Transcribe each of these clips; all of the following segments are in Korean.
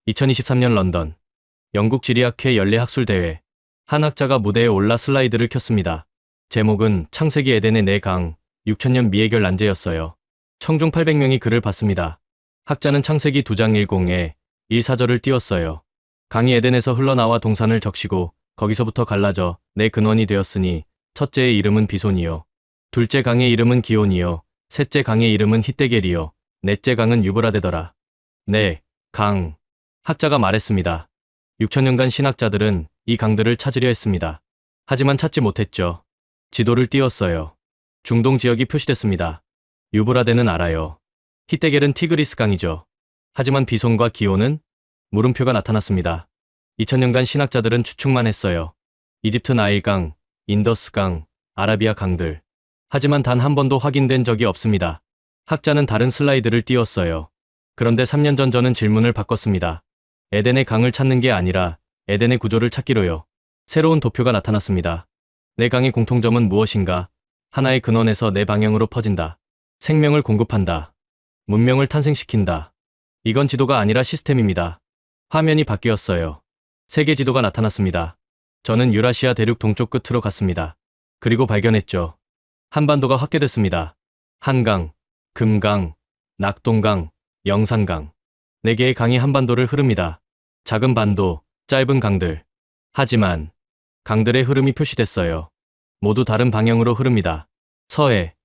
2023년 런던 영국 지리학회 연례학술대회. 한 학자가 무대에 올라 슬라이드를 켰습니다. 제목은 창세기 에덴의 네 강, 6000년 미해결 난제였어요. 청중 800명이 그를 봤습니다. 학자는 창세기 2장 10에 1사절을 띄웠어요. 강이 에덴에서 흘러나와 동산을 적시고 거기서부터 갈라져 네 근원이 되었으니 첫째의 이름은 비손이요. 둘째 강의 이름은 기온이요. 셋째 강의 이름은 히데겔이요. 넷째 강은 유브라데더라. 네, 강. 학자가 말했습니다. 6000년간 신학자들은 이 강들을 찾으려 했습니다. 하지만 찾지 못했죠. 지도를 띄웠어요. 중동 지역이 표시됐습니다. 유브라데는 알아요. 히데겔은 티그리스 강이죠. 하지만 비손과 기온은? 물음표가 나타났습니다. 2000년간 신학자들은 추측만 했어요. 이집트 나일강, 인더스강, 아라비아 강들. 하지만 단 한 번도 확인된 적이 없습니다. 학자는 다른 슬라이드를 띄웠어요. 그런데 3년 전 저는 질문을 바꿨습니다. 에덴의 강을 찾는 게 아니라 에덴의 구조를 찾기로요. 새로운 도표가 나타났습니다. 네 강의 공통점은 무엇인가? 하나의 근원에서 네 방향으로 퍼진다. 생명을 공급한다. 문명을 탄생시킨다. 이건 지도가 아니라 시스템입니다. 화면이 바뀌었어요. 세계 지도가 나타났습니다. 저는 유라시아 대륙 동쪽 끝으로 갔습니다. 그리고 발견했죠. 한반도가 확대됐습니다. 한강, 금강, 낙동강, 영산강. 네 개의 강이 한반도를 흐릅니다. 작은 반도, 짧은 강들. 하지만 강들의 흐름이 표시됐어요. 모두 다른 방향으로 흐릅니다. 서해,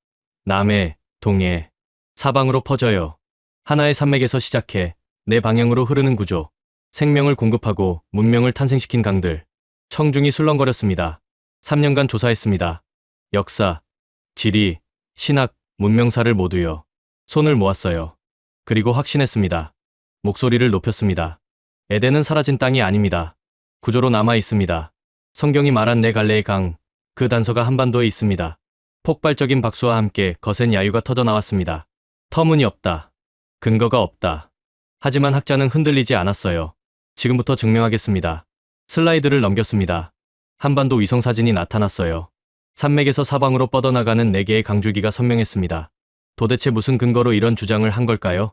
남해, 동해, 사방으로 퍼져요. 하나의 산맥에서 시작해 네 방향으로 흐르는 구조. 생명을 공급하고 문명을 탄생시킨 강들. 청중이 술렁거렸습니다. 3년간 조사했습니다. 역사, 지리, 신학, 문명사를 모두요. 손을 모았어요. 그리고 확신했습니다. 목소리를 높였습니다. 에덴은 사라진 땅이 아닙니다. 구조로 남아 있습니다. 성경이 말한 네 갈래의 강, 그 단서가 한반도에 있습니다. 폭발적인 박수와 함께 거센 야유가 터져 나왔습니다. 터무니없다. 근거가 없다. 하지만 학자는 흔들리지 않았어요. 지금부터 증명하겠습니다. 슬라이드를 넘겼습니다. 한반도 위성사진이 나타났어요. 산맥에서 사방으로 뻗어나가는 네 개의 강줄기가 선명했습니다. 도대체 무슨 근거로 이런 주장을 한 걸까요?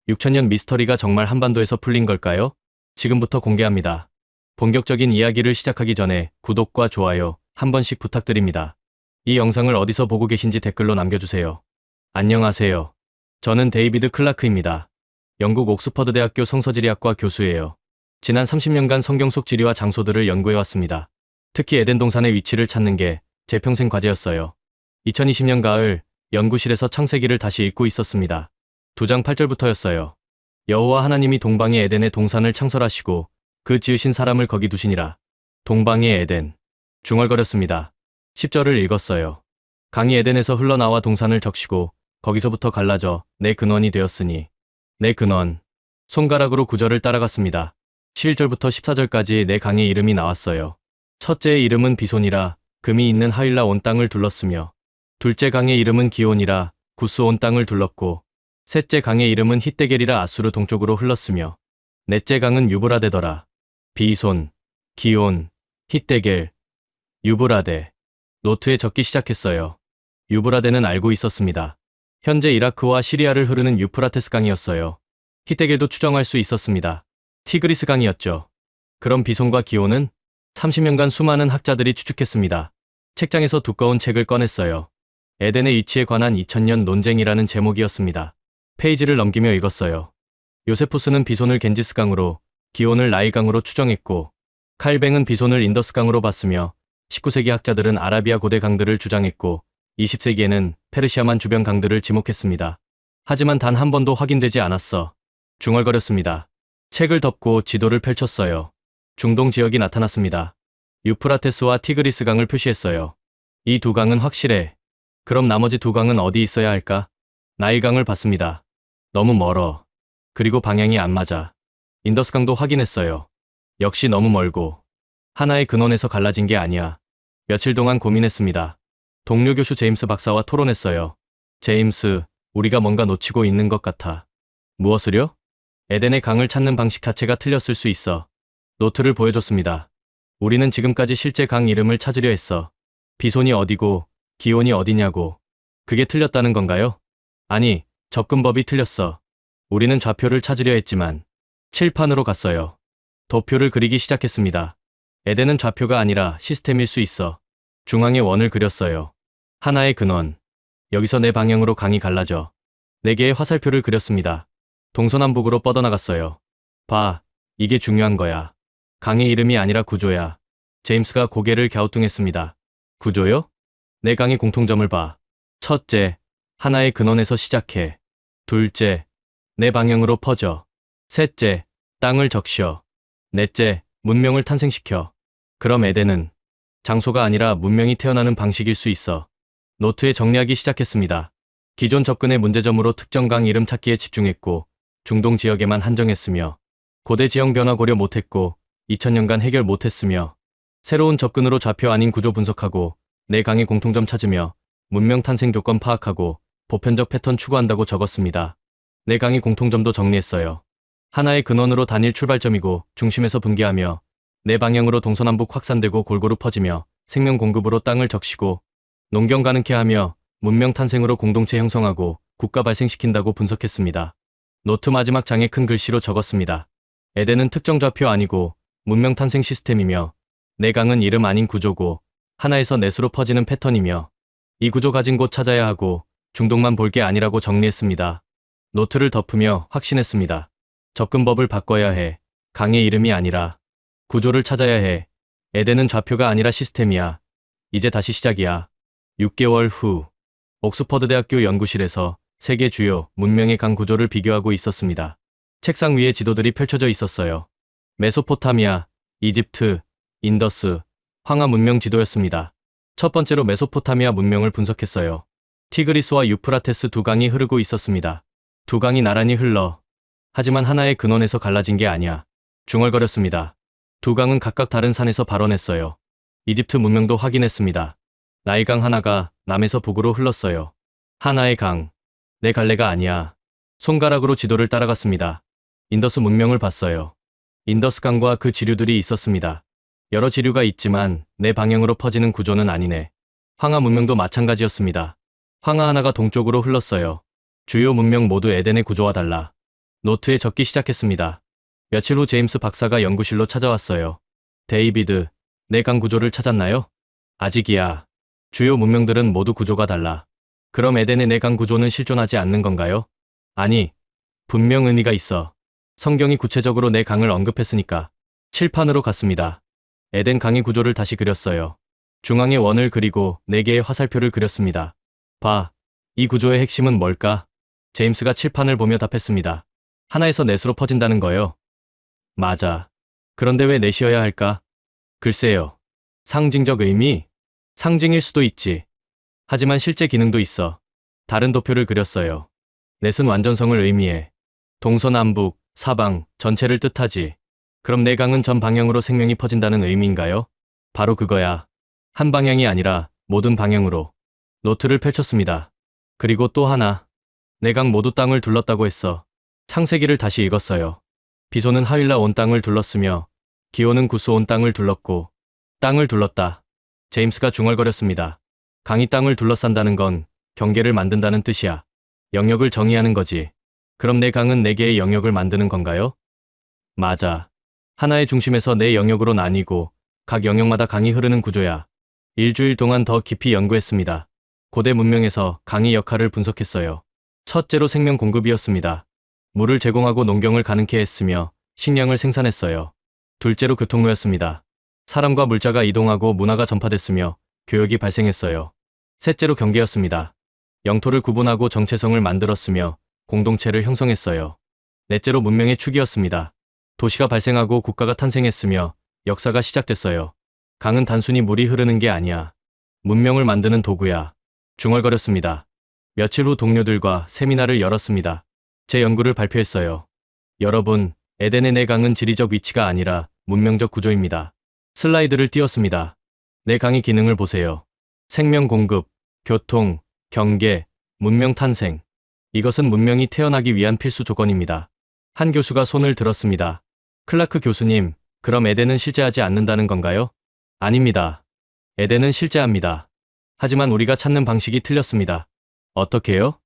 6000년 미스터리가 정말 한반도에서 풀린 걸까요? 지금부터 공개합니다. 본격적인 이야기를 시작하기 전에 구독과 좋아요 한 번씩 부탁드립니다. 이 영상을 어디서 보고 계신지 댓글로 남겨주세요. 안녕하세요. 저는 데이비드 클라크입니다. 영국 옥스퍼드 대학교 성서지리학과 교수예요. 지난 30년간 성경 속 지리와 장소들을 연구해왔습니다. 특히 에덴 동산의 위치를 찾는 게 제 평생 과제였어요. 2020년 가을 연구실에서 창세기를 다시 읽고 있었습니다. 2장 8절부터였어요. 여호와 하나님이 동방의 에덴에 동산을 창설하시고 그 지으신 사람을 거기 두시니라. 동방의 에덴. 중얼거렸습니다. 10절을 읽었어요. 강이 에덴에서 흘러나와 동산을 적시고 거기서부터 갈라져 네 근원이 되었으니. 네 근원. 손가락으로 구절을 따라갔습니다. 11절부터 14절까지 네 강의 이름이 나왔어요. 첫째의 이름은 비손이라 금이 있는 하윌라 온 땅을 둘렀으며, 둘째 강의 이름은 기온이라 구스 온 땅을 둘렀고, 셋째 강의 이름은 히데겔이라 아수르 동쪽으로 흘렀으며, 넷째 강은 유브라데더라. 비손, 기온, 히데겔, 유브라데. 노트에 적기 시작했어요. 유브라데는 알고 있었습니다. 현재 이라크와 시리아를 흐르는 유프라테스 강이었어요. 히데겔도 추정할 수 있었습니다. 티그리스 강이었죠. 그럼 비손과 기온은? 30년간 수많은 학자들이 추측했습니다. 책장에서 두꺼운 책을 꺼냈어요. 에덴의 위치에 관한 2000년 논쟁이라는 제목이었습니다. 페이지를 넘기며 읽었어요. 요세푸스는 비손을 겐지스강으로, 기온을 나일강으로 추정했고, 칼뱅은 비손을 인더스강으로 봤으며, 19세기 학자들은 아라비아 고대 강들을 주장했고, 20세기에는 페르시아만 주변 강들을 지목했습니다. 하지만 단 한 번도 확인되지 않았어. 중얼거렸습니다. 책을 덮고 지도를 펼쳤어요. 중동 지역이 나타났습니다. 유프라테스와 티그리스 강을 표시했어요. 이 두 강은 확실해. 그럼 나머지 두 강은 어디 있어야 할까? 나일강을 봤습니다. 너무 멀어. 그리고 방향이 안 맞아. 인더스강도 확인했어요. 역시 너무 멀고. 하나의 근원에서 갈라진 게 아니야. 며칠 동안 고민했습니다. 동료 교수 제임스 박사와 토론했어요. 제임스, 우리가 뭔가 놓치고 있는 것 같아. 무엇을요? 에덴의 강을 찾는 방식 자체가 틀렸을 수 있어. 노트를 보여줬습니다. 우리는 지금까지 실제 강 이름을 찾으려 했어. 비손이 어디고 기온이 어디냐고. 그게 틀렸다는 건가요? 아니, 접근법이 틀렸어. 우리는 좌표를 찾으려 했지만 칠판으로 갔어요. 도표를 그리기 시작했습니다. 에덴은 좌표가 아니라 시스템일 수 있어. 중앙에 원을 그렸어요. 하나의 근원. 여기서 내 방향으로 강이 갈라져. 4개의 화살표를 그렸습니다. 동서남북으로 뻗어나갔어요. 봐, 이게 중요한 거야. 강의 이름이 아니라 구조야. 제임스가 고개를 갸우뚱했습니다. 구조요? 내 강의 공통점을 봐. 첫째, 하나의 근원에서 시작해. 둘째, 내 방향으로 퍼져. 셋째, 땅을 적셔. 넷째, 문명을 탄생시켜. 그럼 에덴은 장소가 아니라 문명이 태어나는 방식일 수 있어. 노트에 정리하기 시작했습니다. 기존 접근의 문제점으로 특정 강 이름 찾기에 집중했고 중동 지역에만 한정했으며 고대 지형 변화 고려 못했고 2000년간 해결 못했으며 새로운 접근으로 좌표 아닌 구조 분석하고 내 강의 공통점 찾으며 문명 탄생 조건 파악하고 보편적 패턴 추구한다고 적었습니다. 내 강의 공통점도 정리했어요. 하나의 근원으로 단일 출발점이고 중심에서 분개하며 내 방향으로 동서남북 확산되고 골고루 퍼지며 생명 공급으로 땅을 적시고 농경 가능케 하며 문명 탄생으로 공동체 형성하고 국가 발생시킨다고 분석했습니다. 노트 마지막 장에 큰 글씨로 적었습니다. 에덴은 특정 좌표 아니고 문명 탄생 시스템이며 내 강은 이름 아닌 구조고 하나에서 넷으로 퍼지는 패턴이며 이 구조 가진 곳 찾아야 하고 중동만 볼 게 아니라고 정리했습니다. 노트를 덮으며 확신했습니다. 접근법을 바꿔야 해. 강의 이름이 아니라 구조를 찾아야 해. 에덴은 좌표가 아니라 시스템이야. 이제 다시 시작이야. 6개월 후 옥스퍼드 대학교 연구실에서 세계 주요 문명의 강 구조를 비교하고 있었습니다. 책상 위에 지도들이 펼쳐져 있었어요. 메소포타미아, 이집트, 인더스, 황하 문명 지도였습니다. 첫 번째로 메소포타미아 문명을 분석했어요. 티그리스와 유프라테스 두 강이 흐르고 있었습니다. 두 강이 나란히 흘러. 하지만 하나의 근원에서 갈라진 게 아니야. 중얼거렸습니다. 두 강은 각각 다른 산에서 발원했어요. 이집트 문명도 확인했습니다. 나일강 하나가 남에서 북으로 흘렀어요. 하나의 강. 내 갈래가 아니야. 손가락으로 지도를 따라갔습니다. 인더스 문명을 봤어요. 인더스 강과 그 지류들이 있었습니다. 여러 지류가 있지만 내 방향으로 퍼지는 구조는 아니네. 황하 문명도 마찬가지였습니다. 황하 하나가 동쪽으로 흘렀어요. 주요 문명 모두 에덴의 구조와 달라. 노트에 적기 시작했습니다. 며칠 후 제임스 박사가 연구실로 찾아왔어요. 데이비드, 내 강 구조를 찾았나요? 아직이야. 주요 문명들은 모두 구조가 달라. 그럼 에덴의 내 강 구조는 실존하지 않는 건가요? 아니, 분명 의미가 있어. 성경이 구체적으로 내 강을 언급했으니까. 칠판으로 갔습니다. 에덴 강의 구조를 다시 그렸어요. 중앙에 원을 그리고 4개의 화살표를 그렸습니다. 봐, 이 구조의 핵심은 뭘까? 제임스가 칠판을 보며 답했습니다. 하나에서 넷으로 퍼진다는 거요. 맞아. 그런데 왜 넷이어야 할까? 글쎄요. 상징적 의미? 상징일 수도 있지. 하지만 실제 기능도 있어. 다른 도표를 그렸어요. 넷은 완전성을 의미해. 동서남북, 사방, 전체를 뜻하지. 그럼 내 강은 전 방향으로 생명이 퍼진다는 의미인가요? 바로 그거야. 한 방향이 아니라 모든 방향으로. 노트를 펼쳤습니다. 그리고 또 하나. 내 강 모두 땅을 둘렀다고 했어. 창세기를 다시 읽었어요. 비소는 하윌라 온 땅을 둘렀으며 기온은 구스 온 땅을 둘렀고 땅을 둘렀다. 제임스가 중얼거렸습니다. 강이 땅을 둘러싼다는 건 경계를 만든다는 뜻이야. 영역을 정의하는 거지. 그럼 내 강은 4개의 영역을 만드는 건가요? 맞아. 하나의 중심에서 4영역으로 나뉘고 각 영역마다 강이 흐르는 구조야. 일주일 동안 더 깊이 연구했습니다. 고대 문명에서 강의 역할을 분석했어요. 첫째로 생명 공급이었습니다. 물을 제공하고 농경을 가능케 했으며 식량을 생산했어요. 둘째로 교통로였습니다. 사람과 물자가 이동하고 문화가 전파됐으며 교역이 발생했어요. 셋째로 경계였습니다. 영토를 구분하고 정체성을 만들었으며 공동체를 형성했어요. 넷째로 문명의 축이었습니다. 도시가 발생하고 국가가 탄생했으며 역사가 시작됐어요. 강은 단순히 물이 흐르는 게 아니야. 문명을 만드는 도구야. 중얼거렸습니다. 며칠 후 동료들과 세미나를 열었습니다. 제 연구를 발표했어요. 여러분, 에덴의 내 강은 지리적 위치가 아니라 문명적 구조입니다. 슬라이드를 띄웠습니다. 내 강의 기능을 보세요. 생명 공급, 교통, 경계, 문명 탄생. 이것은 문명이 태어나기 위한 필수 조건입니다. 한 교수가 손을 들었습니다. 클라크 교수님, 그럼 에덴은 실제하지 않는다는 건가요? 아닙니다. 에덴은 실제합니다. 하지만 우리가 찾는 방식이 틀렸습니다. 어떻게요?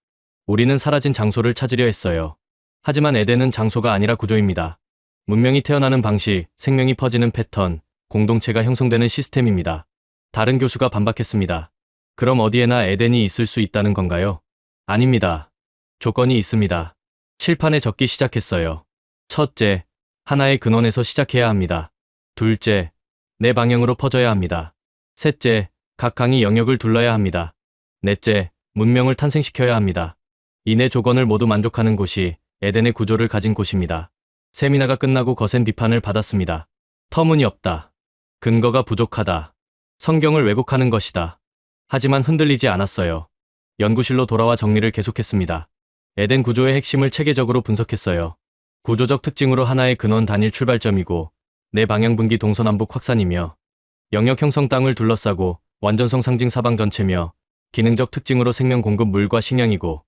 우리는 사라진 장소를 찾으려 했어요. 하지만 에덴은 장소가 아니라 구조입니다. 문명이 태어나는 방식, 생명이 퍼지는 패턴, 공동체가 형성되는 시스템입니다. 다른 교수가 반박했습니다. 그럼 어디에나 에덴이 있을 수 있다는 건가요? 아닙니다. 조건이 있습니다. 칠판에 적기 시작했어요. 첫째, 하나의 근원에서 시작해야 합니다. 둘째, 내 방향으로 퍼져야 합니다. 셋째, 각 강이 영역을 둘러야 합니다. 넷째, 문명을 탄생시켜야 합니다. 이 네 조건을 모두 만족하는 곳이 에덴의 구조를 가진 곳입니다. 세미나가 끝나고 거센 비판을 받았습니다. 터무니없다. 근거가 부족하다. 성경을 왜곡하는 것이다. 하지만 흔들리지 않았어요. 연구실로 돌아와 정리를 계속했습니다. 에덴 구조의 핵심을 체계적으로 분석했어요. 구조적 특징으로 하나의 근원 단일 출발점이고 내 방향분기 동서남북 확산이며 영역 형성 땅을 둘러싸고 완전성 상징 사방 전체며 기능적 특징으로 생명 공급 물과 식량이고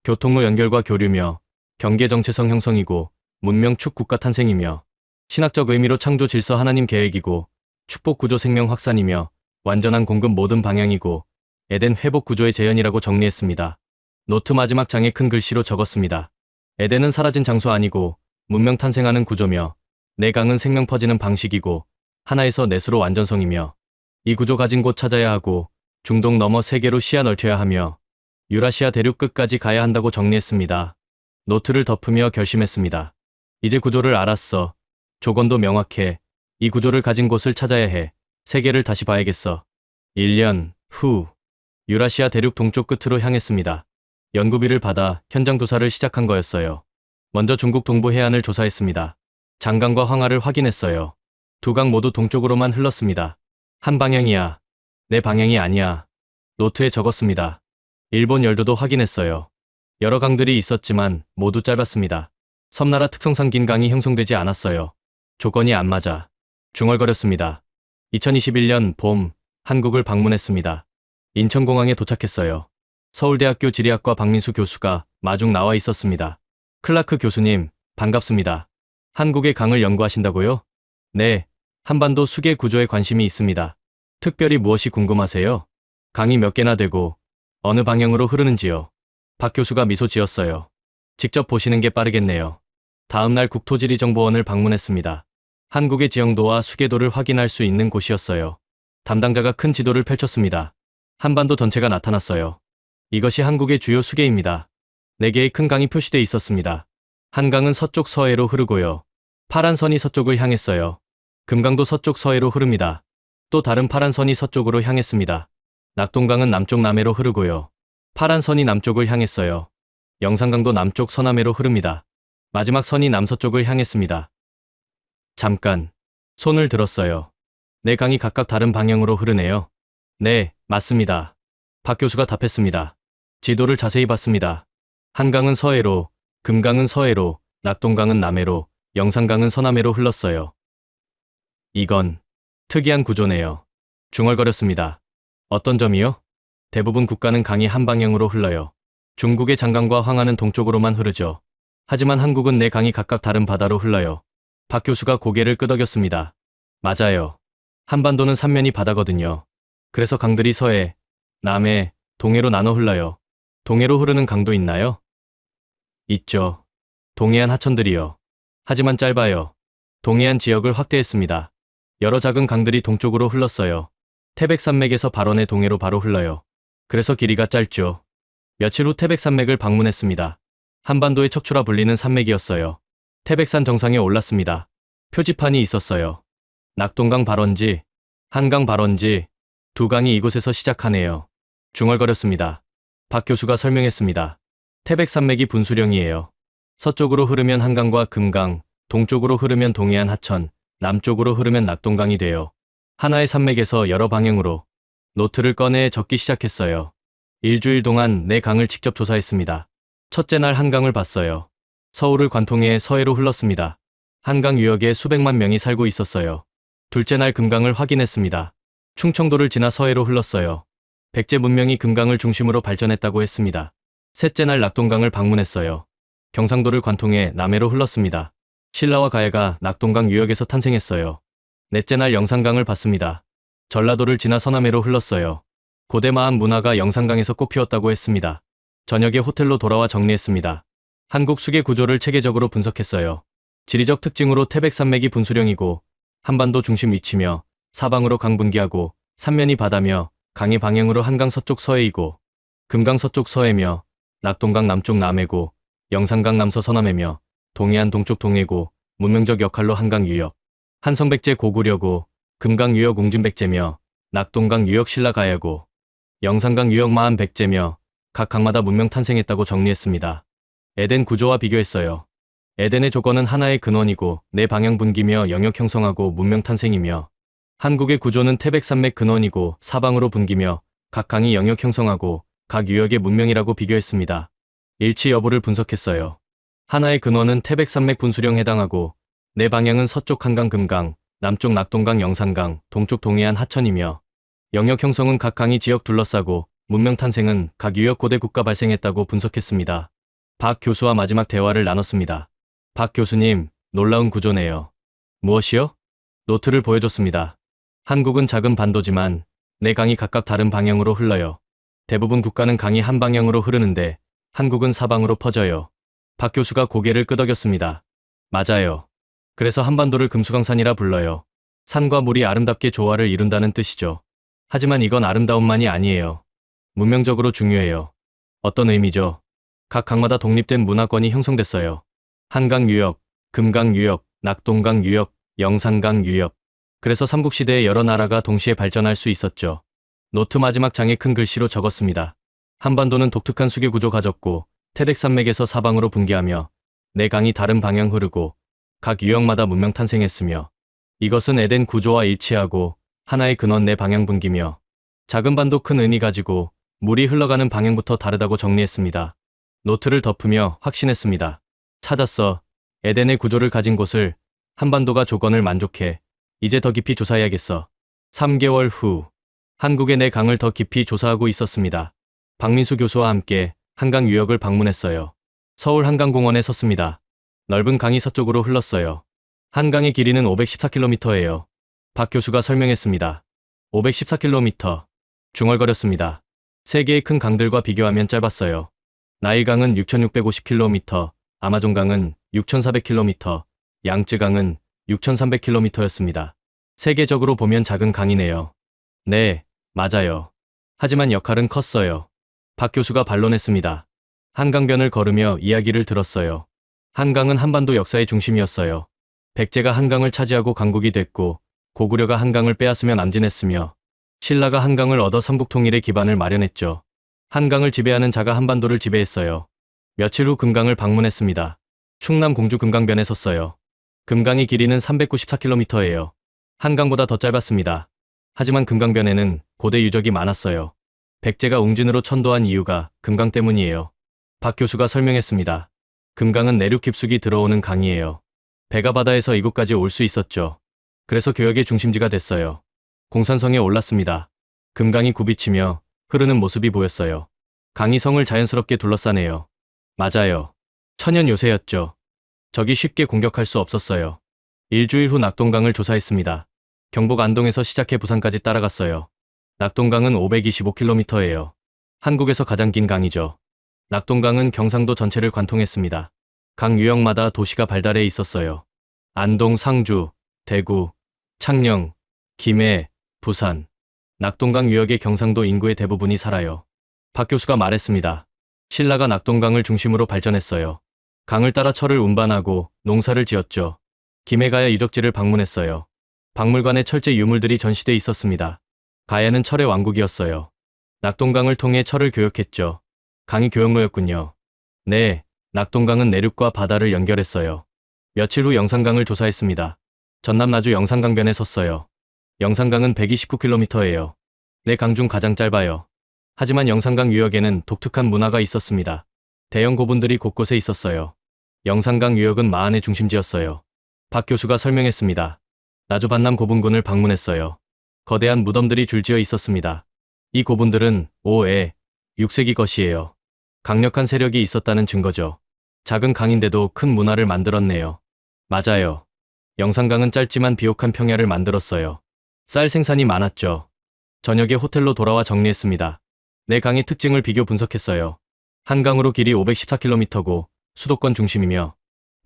교통로 연결과 교류며 경계 정체성 형성이고 문명 축 국가 탄생이며 신학적 의미로 창조 질서 하나님 계획이고 축복 구조 생명 확산이며 완전한 공급 모든 방향이고 에덴 회복 구조의 재현이라고 정리했습니다. 노트 마지막 장에 큰 글씨로 적었습니다. 에덴은 사라진 장소 아니고 문명 탄생하는 구조며 내 강은 생명 퍼지는 방식이고 하나에서 넷으로 완전성이며 이 구조 가진 곳 찾아야 하고 중동 넘어 세계로 시야 넓혀야 하며 유라시아 대륙 끝까지 가야 한다고 정리했습니다. 노트를 덮으며 결심했습니다. 이제 구조를 알았어. 조건도 명확해. 이 구조를 가진 곳을 찾아야 해. 세계를 다시 봐야겠어. 1년 후 유라시아 대륙 동쪽 끝으로 향했습니다. 연구비를 받아 현장 조사를 시작한 거였어요. 먼저 중국 동부 해안을 조사했습니다. 장강과 황하를 확인했어요. 두 강 모두 동쪽으로만 흘렀습니다. 한 방향이야. 내 방향이 아니야. 노트에 적었습니다. 일본 열도도 확인했어요. 여러 강들이 있었지만 모두 짧았습니다. 섬나라 특성상 긴 강이 형성되지 않았어요. 조건이 안 맞아. 중얼거렸습니다. 2021년 봄, 한국을 방문했습니다. 인천공항에 도착했어요. 서울대학교 지리학과 박민수 교수가 마중 나와 있었습니다. 클라크 교수님, 반갑습니다. 한국의 강을 연구하신다고요? 네, 한반도 수계 구조에 관심이 있습니다. 특별히 무엇이 궁금하세요? 강이 몇 개나 되고 어느 방향으로 흐르는지요? 박 교수가 미소 지었어요. 직접 보시는 게 빠르겠네요. 다음 날 국토지리정보원을 방문했습니다. 한국의 지형도와 수계도를 확인할 수 있는 곳이었어요. 담당자가 큰 지도를 펼쳤습니다. 한반도 전체가 나타났어요. 이것이 한국의 주요 수계입니다. 4개의 큰 강이 표시돼 있었습니다. 한 강은 서쪽 서해로 흐르고요. 파란 선이 서쪽을 향했어요. 금강도 서쪽 서해로 흐릅니다. 또 다른 파란 선이 서쪽으로 향했습니다. 낙동강은 남쪽 남해로 흐르고요. 파란 선이 남쪽을 향했어요. 영산강도 남쪽 서남해로 흐릅니다. 마지막 선이 남서쪽을 향했습니다. 잠깐. 손을 들었어요. 네 강이 각각 다른 방향으로 흐르네요. 네, 맞습니다. 박 교수가 답했습니다. 지도를 자세히 봤습니다. 한강은 서해로, 금강은 서해로, 낙동강은 남해로, 영산강은 서남해로 흘렀어요. 이건 특이한 구조네요. 중얼거렸습니다. 어떤 점이요? 대부분 국가는 강이 한 방향으로 흘러요. 중국의 장강과 황하는 동쪽으로만 흐르죠. 하지만 한국은 네 강이 각각 다른 바다로 흘러요. 박 교수가 고개를 끄덕였습니다. 맞아요. 한반도는 삼면이 바다거든요. 그래서 강들이 서해, 남해, 동해로 나눠 흘러요. 동해로 흐르는 강도 있나요? 있죠. 동해안 하천들이요. 하지만 짧아요. 동해안 지역을 확대했습니다. 여러 작은 강들이 동쪽으로 흘렀어요. 태백산맥에서 발원해 동해로 바로 흘러요. 그래서 길이가 짧죠. 며칠 후 태백산맥을 방문했습니다. 한반도의 척추라 불리는 산맥이었어요. 태백산 정상에 올랐습니다. 표지판이 있었어요. 낙동강 발원지, 한강 발원지, 두 강이 이곳에서 시작하네요. 중얼거렸습니다. 박 교수가 설명했습니다. 태백산맥이 분수령이에요. 서쪽으로 흐르면 한강과 금강, 동쪽으로 흐르면 동해안 하천, 남쪽으로 흐르면 낙동강이 돼요. 하나의 산맥에서 여러 방향으로. 노트를 꺼내 적기 시작했어요. 일주일 동안 네 강을 직접 조사했습니다. 첫째 날 한강을 봤어요. 서울을 관통해 서해로 흘렀습니다. 한강 유역에 수백만 명이 살고 있었어요. 둘째 날 금강을 확인했습니다. 충청도를 지나 서해로 흘렀어요. 백제 문명이 금강을 중심으로 발전했다고 했습니다. 셋째 날 낙동강을 방문했어요. 경상도를 관통해 남해로 흘렀습니다. 신라와 가야가 낙동강 유역에서 탄생했어요. 넷째 날 영산강을 봤습니다. 전라도를 지나 서남해로 흘렀어요. 고대 마한 문화가 영산강에서 꽃피웠다고 했습니다. 저녁에 호텔로 돌아와 정리했습니다. 한국 수계 구조를 체계적으로 분석했어요. 지리적 특징으로 태백산맥이 분수령이고 한반도 중심 위치며 사방으로 강 분기하고 삼면이 바다며 강의 방향으로 한강 서쪽 서해이고 금강 서쪽 서해며 낙동강 남쪽 남해고 영산강 남서 서남해며 동해안 동쪽 동해고 문명적 역할로 한강 유역, 한성백제 고구려고 금강 유역 웅진백제며 낙동강 유역 신라가야고 영산강 유역 마한백제며 각 강마다 문명 탄생했다고 정리했습니다. 에덴 구조와 비교했어요. 에덴의 조건은 하나의 근원이고 네 방향 분기며 영역 형성하고 문명 탄생이며 한국의 구조는 태백산맥 근원이고 사방으로 분기며 각 강이 영역 형성하고 각 유역의 문명이라고 비교했습니다. 일치 여부를 분석했어요. 하나의 근원은 태백산맥 분수령 해당하고 네 방향은 서쪽 한강 금강, 남쪽 낙동강 영산강, 동쪽 동해안 하천이며 영역 형성은 각 강이 지역 둘러싸고 문명 탄생은 각 유역 고대 국가 발생했다고 분석했습니다. 박 교수와 마지막 대화를 나눴습니다. 박 교수님, 놀라운 구조네요. 무엇이요? 노트를 보여줬습니다. 한국은 작은 반도지만 네 강이 각각 다른 방향으로 흘러요. 대부분 국가는 강이 한 방향으로 흐르는데 한국은 사방으로 퍼져요. 박 교수가 고개를 끄덕였습니다. 맞아요. 그래서 한반도를 금수강산이라 불러요. 산과 물이 아름답게 조화를 이룬다는 뜻이죠. 하지만 이건 아름다움만이 아니에요. 문명적으로 중요해요. 어떤 의미죠? 각 강마다 독립된 문화권이 형성됐어요. 한강 유역, 금강 유역, 낙동강 유역, 영산강 유역. 그래서 삼국시대에 여러 나라가 동시에 발전할 수 있었죠. 노트 마지막 장에 큰 글씨로 적었습니다. 한반도는 독특한 수교 구조 가졌고 태백산맥에서 사방으로 분기하며 네 강이 다른 방향 흐르고 각 유역마다 문명 탄생했으며 이것은 에덴 구조와 일치하고 하나의 근원 네 방향 분기며 작은 반도 큰 의미 가지고 물이 흘러가는 방향부터 다르다고 정리했습니다. 노트를 덮으며 확신했습니다. 찾았어. 에덴의 구조를 가진 곳을 한반도가 조건을 만족해. 이제 더 깊이 조사해야겠어. 3개월 후 한국의 네 강을 더 깊이 조사하고 있었습니다. 박민수 교수와 함께 한강 유역을 방문했어요. 서울 한강공원에 섰습니다. 넓은 강이 서쪽으로 흘렀어요. 한강의 길이는 514km예요. 박 교수가 설명했습니다. 514km. 중얼거렸습니다. 세 개의 큰 강들과 비교하면 짧았어요. 나일강은 6650km, 아마존강은 6400km, 양쯔강은 6300km였습니다. 세계적으로 보면 작은 강이네요. 네, 맞아요. 하지만 역할은 컸어요. 박 교수가 반론했습니다. 한강변을 걸으며 이야기를 들었어요. 한강은 한반도 역사의 중심이었어요. 백제가 한강을 차지하고 강국이 됐고 고구려가 한강을 빼앗으며 남진했으며 신라가 한강을 얻어 삼국통일의 기반을 마련했죠. 한강을 지배하는 자가 한반도를 지배했어요. 며칠 후 금강을 방문했습니다. 충남 공주 금강변에 섰어요. 금강의 길이는 394km예요. 한강보다 더 짧았습니다. 하지만 금강변에는 고대 유적이 많았어요. 백제가 웅진으로 천도한 이유가 금강 때문이에요. 박 교수가 설명했습니다. 금강은 내륙 깊숙이 들어오는 강이에요. 배가 바다에서 이곳까지 올 수 있었죠. 그래서 교역의 중심지가 됐어요. 공산성에 올랐습니다. 금강이 굽이치며 흐르는 모습이 보였어요. 강이 성을 자연스럽게 둘러싸네요. 맞아요. 천연 요새였죠. 적이 쉽게 공격할 수 없었어요. 일주일 후 낙동강을 조사했습니다. 경북 안동에서 시작해 부산까지 따라갔어요. 낙동강은 525km예요. 한국에서 가장 긴 강이죠. 낙동강은 경상도 전체를 관통했습니다. 강 유역마다 도시가 발달해 있었어요. 안동, 상주, 대구, 창녕, 김해, 부산. 낙동강 유역의 경상도 인구의 대부분이 살아요. 박 교수가 말했습니다. 신라가 낙동강을 중심으로 발전했어요. 강을 따라 철을 운반하고 농사를 지었죠. 김해가야 유적지를 방문했어요. 박물관에 철제 유물들이 전시돼 있었습니다. 가야는 철의 왕국이었어요. 낙동강을 통해 철을 교역했죠. 강이 교역로였군요. 네, 낙동강은 내륙과 바다를 연결했어요. 며칠 후 영산강을 조사했습니다. 전남 나주 영산강변에 섰어요. 영산강은 129km예요. 네 강 중 가장 짧아요. 하지만 영산강 유역에는 독특한 문화가 있었습니다. 대형 고분들이 곳곳에 있었어요. 영산강 유역은 마한의 중심지였어요. 박 교수가 설명했습니다. 나주 반남 고분군을 방문했어요. 거대한 무덤들이 줄지어 있었습니다. 이 고분들은 5에 6세기 것이에요. 강력한 세력이 있었다는 증거죠. 작은 강인데도 큰 문화를 만들었네요. 맞아요. 영산강은 짧지만 비옥한 평야를 만들었어요. 쌀 생산이 많았죠. 저녁에 호텔로 돌아와 정리했습니다. 네 강의 특징을 비교 분석했어요. 한강으로 길이 514km고 수도권 중심이며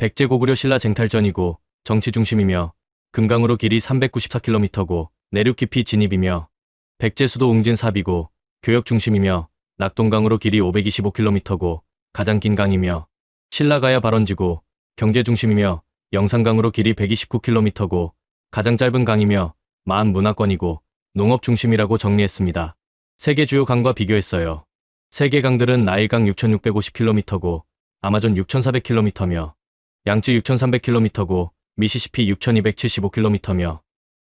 백제 고구려 신라 쟁탈전이고 정치 중심이며 금강으로 길이 394km고 내륙 깊이 진입이며 백제 수도 웅진 삽이고 교역 중심이며 낙동강으로 길이 525km고 가장 긴 강이며 신라가야 발원지고 경제 중심이며 영산강으로 길이 129km고 가장 짧은 강이며 마한 문화권이고 농업 중심이라고 정리했습니다. 세계 주요 강과 비교했어요. 세계 강들은 나일강 6650km고 아마존 6400km며 양쯔 6300km고 미시시피 6275km며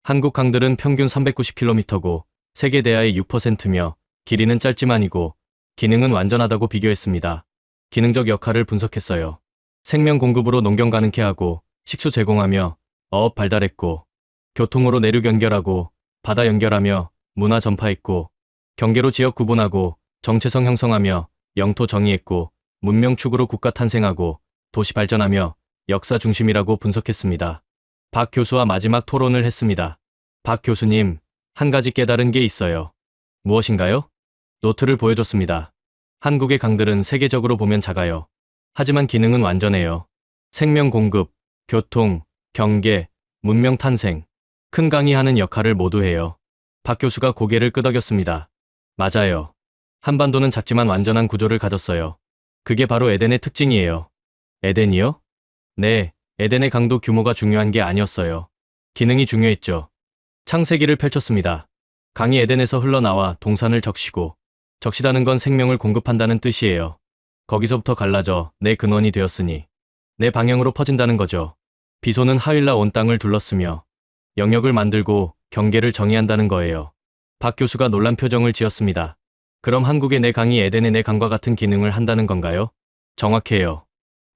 한국 강들은 평균 390km고 세계 대하의 6%며 길이는 짧지만이고 기능은 완전하다고 비교했습니다. 기능적 역할을 분석했어요. 생명 공급으로 농경 가능케 하고 식수 제공하며 어업 발달했고 교통으로 내륙 연결하고 바다 연결하며 문화 전파했고 경계로 지역 구분하고 정체성 형성하며 영토 정의했고 문명 축으로 국가 탄생하고 도시 발전하며 역사 중심이라고 분석했습니다. 박 교수와 마지막 토론을 했습니다. 박 교수님, 한 가지 깨달은 게 있어요. 무엇인가요? 노트를 보여줬습니다. 한국의 강들은 세계적으로 보면 작아요. 하지만 기능은 완전해요. 생명 공급, 교통, 경계, 문명 탄생. 큰 강이 하는 역할을 모두 해요. 박 교수가 고개를 끄덕였습니다. 맞아요. 한반도는 작지만 완전한 구조를 가졌어요. 그게 바로 에덴의 특징이에요. 에덴이요? 네, 에덴의 강도 규모가 중요한 게 아니었어요. 기능이 중요했죠. 창세기를 펼쳤습니다. 강이 에덴에서 흘러나와 동산을 적시고, 적시다는 건 생명을 공급한다는 뜻이에요. 거기서부터 갈라져 내 근원이 되었으니 내 방향으로 퍼진다는 거죠. 비소는 하윌라 온 땅을 둘렀으며 영역을 만들고 경계를 정의한다는 거예요. 박 교수가 놀란 표정을 지었습니다. 그럼 한국의 내 강이 에덴의 내 강과 같은 기능을 한다는 건가요? 정확해요.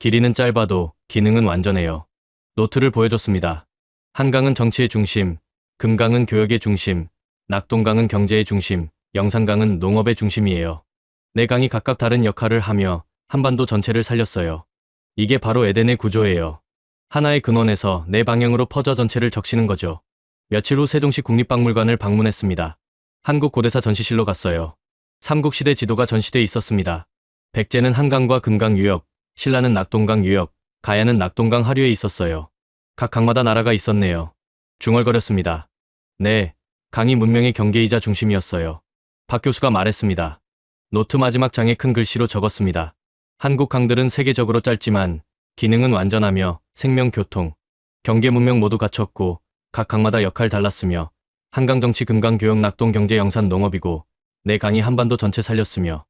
길이는 짧아도 기능은 완전해요. 노트를 보여줬습니다. 한강은 정치의 중심, 금강은 교역의 중심, 낙동강은 경제의 중심, 영산강은 농업의 중심이에요. 네 강이 각각 다른 역할을 하며 한반도 전체를 살렸어요. 이게 바로 에덴의 구조예요. 하나의 근원에서 네 방향으로 퍼져 전체를 적시는 거죠. 며칠 후 세종시 국립박물관을 방문했습니다. 한국 고대사 전시실로 갔어요. 삼국시대 지도가 전시돼 있었습니다. 백제는 한강과 금강 유역, 신라는 낙동강 유역, 가야는 낙동강 하류에 있었어요. 각 강마다 나라가 있었네요. 중얼거렸습니다. 네, 강이 문명의 경계이자 중심이었어요. 박 교수가 말했습니다. 노트 마지막 장에 큰 글씨로 적었습니다. 한국 강들은 세계적으로 짧지만 기능은 완전하며 생명, 교통, 경계, 문명 모두 갖췄고 각 강마다 역할 달랐으며 한강 정치, 금강 교역, 낙동 경제, 영산 농업이고 네 강이 한반도 전체 살렸으며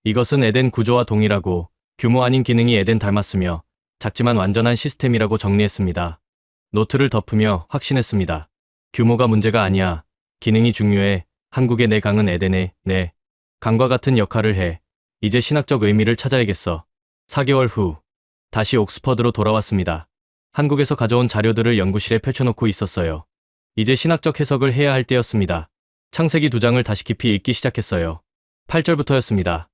이것은 에덴 구조와 동일하고 규모 아닌 기능이 에덴 닮았으며 작지만 완전한 시스템이라고 정리했습니다. 노트를 덮으며 확신했습니다. 규모가 문제가 아니야. 기능이 중요해. 한국의 네 강은 에덴의 네 강과 같은 역할을 해. 이제 신학적 의미를 찾아야겠어. 4개월 후 다시 옥스퍼드로 돌아왔습니다. 한국에서 가져온 자료들을 연구실에 펼쳐놓고 있었어요. 이제 신학적 해석을 해야 할 때였습니다. 창세기 2장을 다시 깊이 읽기 시작했어요. 8절부터였습니다.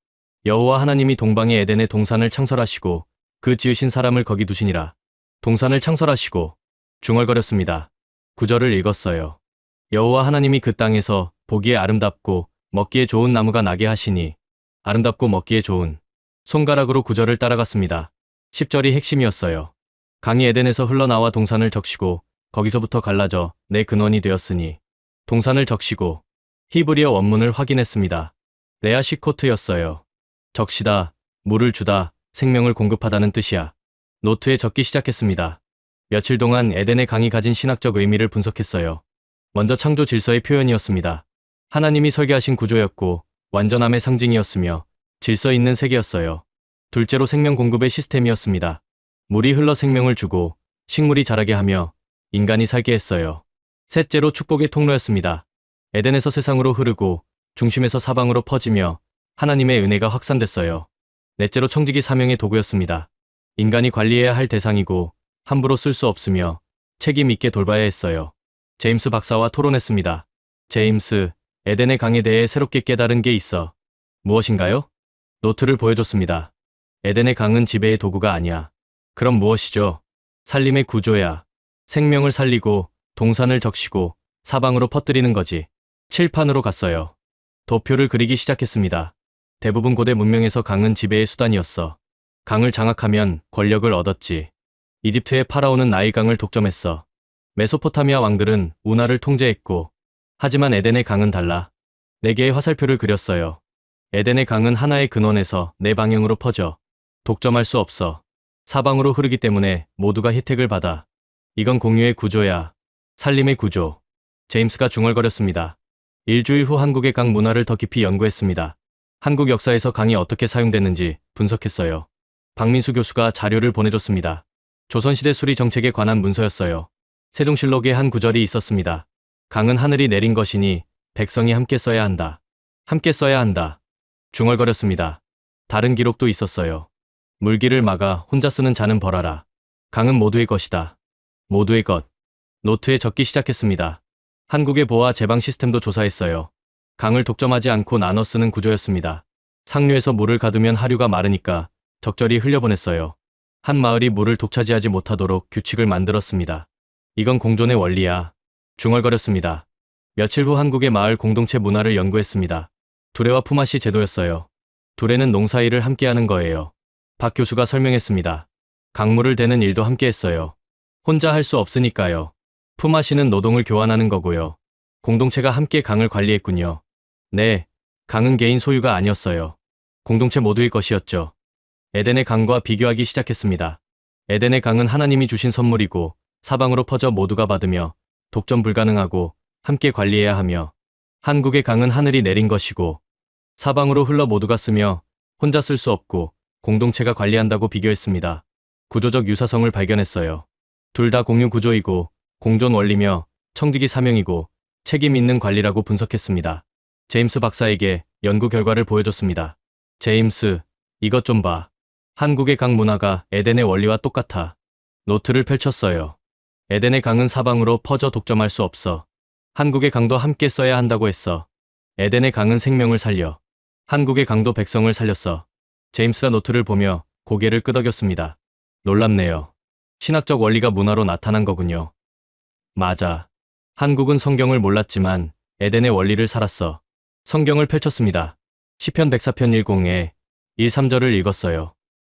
여호와 하나님이 동방의 에덴에 동산을 창설하시고 그 지으신 사람을 거기 두시니라. 동산을 창설하시고 중얼거렸습니다. 9절을 읽었어요. 여호와 하나님이 그 땅에서 보기에 아름답고 먹기에 좋은 나무가 나게 하시니 아름답고 먹기에 좋은 손가락으로 9절을 따라갔습니다. 10절이 핵심이었어요. 강이 에덴에서 흘러나와 동산을 적시고 거기서부터 갈라져 내 근원이 되었으니 동산을 적시고 히브리어 원문을 확인했습니다. 레아시코트였어요. 적시다, 물을 주다, 생명을 공급하다는 뜻이야. 노트에 적기 시작했습니다. 며칠 동안 에덴의 강이 가진 신학적 의미를 분석했어요. 먼저 창조 질서의 표현이었습니다. 하나님이 설계하신 구조였고 완전함의 상징이었으며 질서 있는 세계였어요. 둘째로 생명 공급의 시스템이었습니다. 물이 흘러 생명을 주고 식물이 자라게 하며 인간이 살게 했어요. 셋째로 축복의 통로였습니다. 에덴에서 세상으로 흐르고 중심에서 사방으로 퍼지며 하나님의 은혜가 확산됐어요. 넷째로 청지기 사명의 도구였습니다. 인간이 관리해야 할 대상이고 함부로 쓸 수 없으며 책임 있게 돌봐야 했어요. 제임스 박사와 토론했습니다. 제임스, 에덴의 강에 대해 새롭게 깨달은 게 있어. 무엇인가요? 노트를 보여줬습니다. 에덴의 강은 지배의 도구가 아니야. 그럼 무엇이죠? 살림의 구조야. 생명을 살리고 동산을 적시고 사방으로 퍼뜨리는 거지. 칠판으로 갔어요. 도표를 그리기 시작했습니다. 대부분 고대 문명에서 강은 지배의 수단이었어. 강을 장악하면 권력을 얻었지. 이집트의 파라오는 나일강을 독점했어. 메소포타미아 왕들은 운하를 통제했고, 하지만 에덴의 강은 달라. 4개의 화살표를 그렸어요. 에덴의 강은 하나의 근원에서 4방향으로 퍼져. 독점할 수 없어. 사방으로 흐르기 때문에 모두가 혜택을 받아. 이건 공유의 구조야. 살림의 구조. 제임스가 중얼거렸습니다. 일주일 후 한국의 강 문화를 더 깊이 연구했습니다. 한국 역사에서 강이 어떻게 사용됐는지 분석했어요. 박민수 교수가 자료를 보내줬습니다. 조선시대 수리 정책에 관한 문서였어요. 세종실록에 한 구절이 있었습니다. 강은 하늘이 내린 것이니 백성이 함께 써야 한다. 함께 써야 한다. 중얼거렸습니다. 다른 기록도 있었어요. 물길을 막아 혼자 쓰는 자는 벌하라. 강은 모두의 것이다. 모두의 것. 노트에 적기 시작했습니다. 한국의 보아 제방 시스템도 조사했어요. 강을 독점하지 않고 나눠 쓰는 구조였습니다. 상류에서 물을 가두면 하류가 마르니까 적절히 흘려보냈어요. 한 마을이 물을 독차지하지 못하도록 규칙을 만들었습니다. 이건 공존의 원리야. 중얼거렸습니다. 며칠 후 한국의 마을 공동체 문화를 연구했습니다. 두레와 품앗이 제도였어요. 두레는 농사일을 함께하는 거예요. 박 교수가 설명했습니다. 강물을 대는 일도 함께했어요. 혼자 할 수 없으니까요. 품앗이는 노동을 교환하는 거고요. 공동체가 함께 강을 관리했군요. 네, 강은 개인 소유가 아니었어요. 공동체 모두의 것이었죠. 에덴의 강과 비교하기 시작했습니다. 에덴의 강은 하나님이 주신 선물이고 사방으로 퍼져 모두가 받으며 독점 불가능하고 함께 관리해야 하며, 한국의 강은 하늘이 내린 것이고 사방으로 흘러 모두가 쓰며 혼자 쓸 수 없고 공동체가 관리한다고 비교했습니다. 구조적 유사성을 발견했어요. 둘 다 공유 구조이고 공존 원리며 청지기 사명이고 책임 있는 관리라고 분석했습니다. 제임스 박사에게 연구 결과를 보여줬습니다. 제임스, 이것 좀 봐. 한국의 강 문화가 에덴의 원리와 똑같아. 노트를 펼쳤어요. 에덴의 강은 사방으로 퍼져 독점할 수 없어. 한국의 강도 함께 써야 한다고 했어. 에덴의 강은 생명을 살려. 한국의 강도 백성을 살렸어. 제임스가 노트를 보며 고개를 끄덕였습니다. 놀랍네요. 신학적 원리가 문화로 나타난 거군요. 맞아. 한국은 성경을 몰랐지만 에덴의 원리를 살았어. 성경을 펼쳤습니다. 시편 104편 1공에 1, 3절을 읽었어요.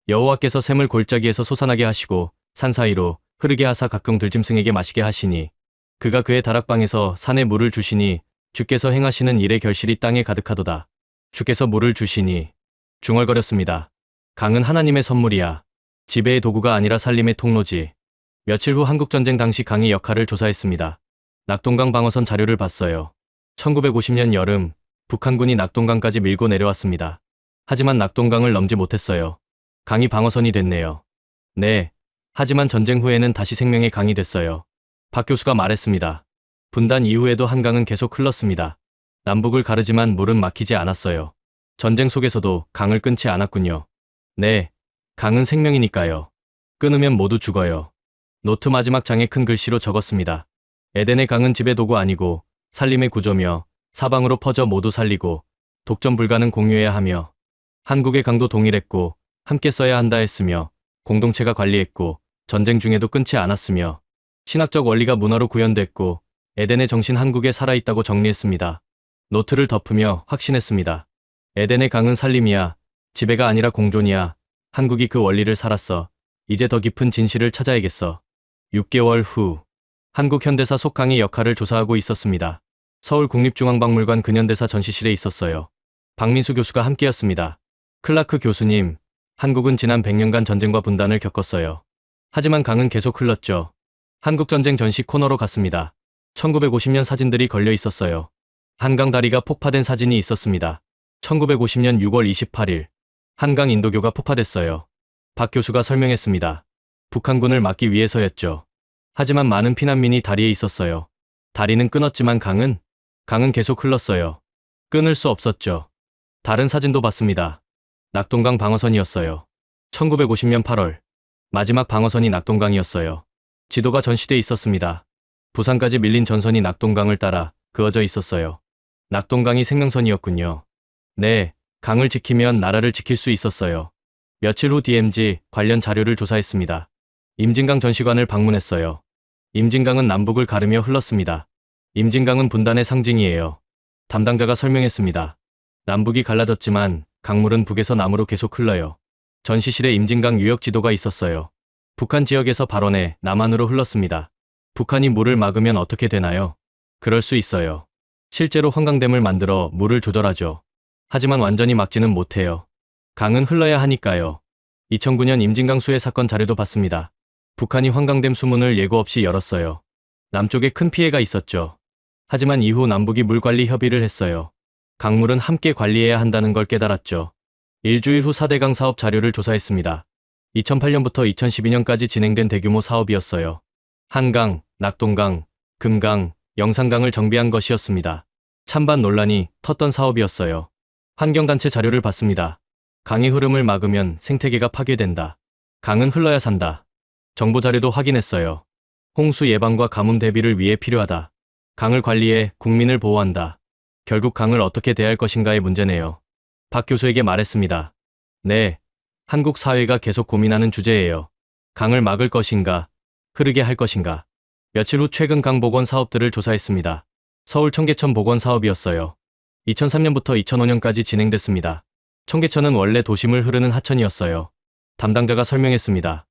여호와께서 샘을 골짜기에서 솟아나게 하시고 산 사이로 흐르게 하사 각종 들짐승에게 마시게 하시니, 그가 그의 다락방에서 산에 물을 주시니 주께서 행하시는 일의 결실이 땅에 가득하도다. 주께서 물을 주시니. 중얼거렸습니다. 강은 하나님의 선물이야. 지배의 도구가 아니라 살림의 통로지. 며칠 후 한국전쟁 당시 강의 역할을 조사했습니다. 낙동강 방어선 자료를 봤어요. 1950년 여름 북한군이 낙동강까지 밀고 내려왔습니다. 하지만 낙동강을 넘지 못했어요. 강이 방어선이 됐네요. 네. 하지만 전쟁 후에는 다시 생명의 강이 됐어요. 박 교수가 말했습니다. 분단 이후에도 한강은 계속 흘렀습니다. 남북을 가르지만 물은 막히지 않았어요. 전쟁 속에서도 강을 끊지 않았군요. 네. 강은 생명이니까요. 끊으면 모두 죽어요. 노트 마지막 장에 큰 글씨로 적었습니다. 에덴의 강은 지배 도구 아니고 살림의 구조며 사방으로 퍼져 모두 살리고 독점 불가능 공유해야 하며, 한국의 강도 동일했고 함께 써야 한다 했으며 공동체가 관리했고 전쟁 중에도 끊지 않았으며 신학적 원리가 문화로 구현됐고 에덴의 정신 한국에 살아있다고 정리했습니다. 노트를 덮으며 확신했습니다. 에덴의 강은 살림이야. 지배가 아니라 공존이야. 한국이 그 원리를 살았어. 이제 더 깊은 진실을 찾아야겠어. 6개월 후 한국 현대사 속강의 역할을 조사하고 있었습니다. 서울 국립중앙박물관 근현대사 전시실에 있었어요. 박민수 교수가 함께였습니다. 클라크 교수님, 한국은 지난 100년간 전쟁과 분단을 겪었어요. 하지만 강은 계속 흘렀죠. 한국전쟁 전시 코너로 갔습니다. 1950년 사진들이 걸려 있었어요. 한강 다리가 폭파된 사진이 있었습니다. 1950년 6월 28일, 한강 인도교가 폭파됐어요. 박 교수가 설명했습니다. 북한군을 막기 위해서였죠. 하지만 많은 피난민이 다리에 있었어요. 다리는 끊었지만 강은 계속 흘렀어요. 끊을 수 없었죠. 다른 사진도 봤습니다. 낙동강 방어선이었어요. 1950년 8월, 마지막 방어선이 낙동강이었어요. 지도가 전시돼 있었습니다. 부산까지 밀린 전선이 낙동강을 따라 그어져 있었어요. 낙동강이 생명선이었군요. 네, 강을 지키면 나라를 지킬 수 있었어요. 며칠 후 DMZ 관련 자료를 조사했습니다. 임진강 전시관을 방문했어요. 임진강은 남북을 가르며 흘렀습니다. 임진강은 분단의 상징이에요. 담당자가 설명했습니다. 남북이 갈라졌지만 강물은 북에서 남으로 계속 흘러요. 전시실에 임진강 유역 지도가 있었어요. 북한 지역에서 발원해 남한으로 흘렀습니다. 북한이 물을 막으면 어떻게 되나요? 그럴 수 있어요. 실제로 환강댐을 만들어 물을 조절하죠. 하지만 완전히 막지는 못해요. 강은 흘러야 하니까요. 2009년 임진강 수해 사건 자료도 봤습니다. 북한이 환강댐 수문을 예고 없이 열었어요. 남쪽에 큰 피해가 있었죠. 하지만 이후 남북이 물관리 협의를 했어요. 강물은 함께 관리해야 한다는 걸 깨달았죠. 일주일 후 4대강 사업 자료를 조사했습니다. 2008년부터 2012년까지 진행된 대규모 사업이었어요. 한강, 낙동강, 금강, 영산강을 정비한 것이었습니다. 찬반 논란이 텄던 사업이었어요. 환경단체 자료를 봤습니다. 강의 흐름을 막으면 생태계가 파괴된다. 강은 흘러야 산다. 정보 자료도 확인했어요. 홍수 예방과 가뭄 대비를 위해 필요하다. 강을 관리해 국민을 보호한다. 결국 강을 어떻게 대할 것인가의 문제네요. 박 교수에게 말했습니다. 네, 한국 사회가 계속 고민하는 주제예요. 강을 막을 것인가, 흐르게 할 것인가. 며칠 후 최근 강 복원 사업들을 조사했습니다. 서울 청계천 복원 사업이었어요. 2003년부터 2005년까지 진행됐습니다. 청계천은 원래 도심을 흐르는 하천이었어요. 담당자가 설명했습니다.